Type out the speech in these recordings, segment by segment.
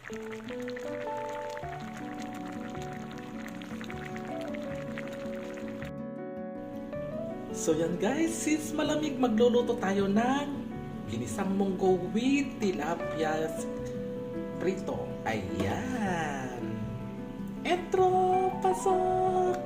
So yan guys, since malamig, magluluto tayo ng ginisang munggo with tilapia prito. Ayan. Entro, pasok!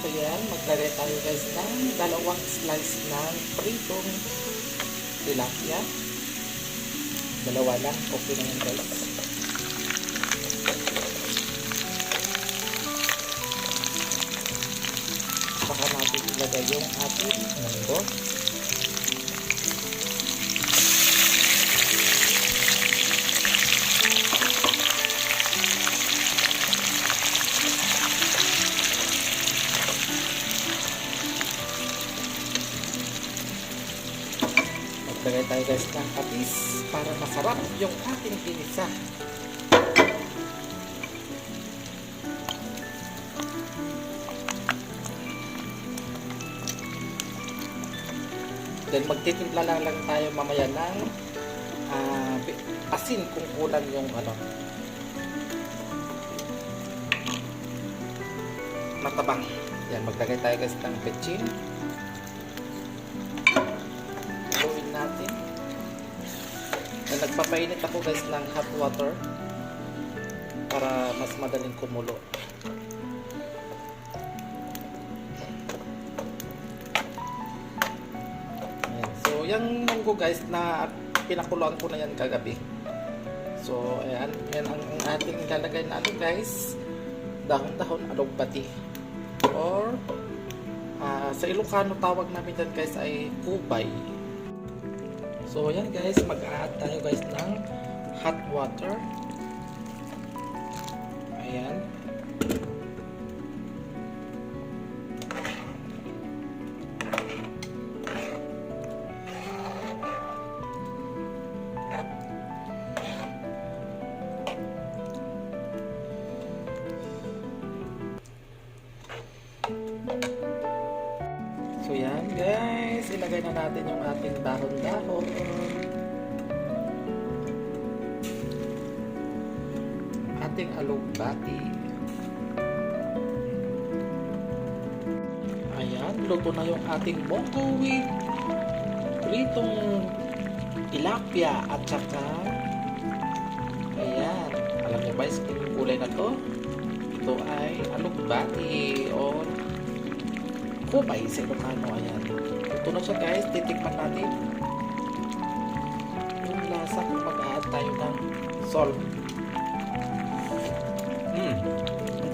So yan, maglagay tayo guys ng dalawang slice ng pritong tilapia. Dalawa lang, okay na yun guys. Saka natin ilagay yung ating munggo. Maglagay tayo guys ng patis para masarap yung ating ginisa. Then magtitimpla lang tayo mamaya ng asin kung kulang yung matabang. Yan, maglagay tayo guys ng petchin. Natin. Na nagpapainit ako guys ng hot water para mas madaling kumulo. Ayan. So yung munggo guys na pinakuluan ko na yan kagabi. So ayan, yan ang ating ilalagay na guys, dahon-dahon alugbati or sa Ilocano tawag namin dyan guys ay kubay. So yan guys, mag-a-add tayo guys ng hot water. Ayan. So yan guys, ilagay na natin yung ating dahon-dahon. Ating alugbati. Ayan, luto na yung ating munggo with pritong tilapia at saka ayan, alam niyo ba yung kulay na to? Ito ay alugbati o kubay sa Ilocano. Ayan, ito na siya guys, titikman natin yung lasa kung mag-add tayo ng salt.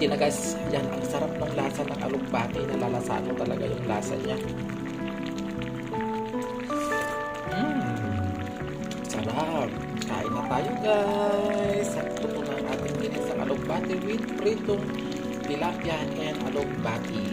Hindi na guys, yan ang sarap ng lasa ng alugbati, nalalasaan mo talaga yung lasa niya. Sarap, kain na tayo guys. Ito na ang ating ginisang alugbati with pritong tilapia and alugbati.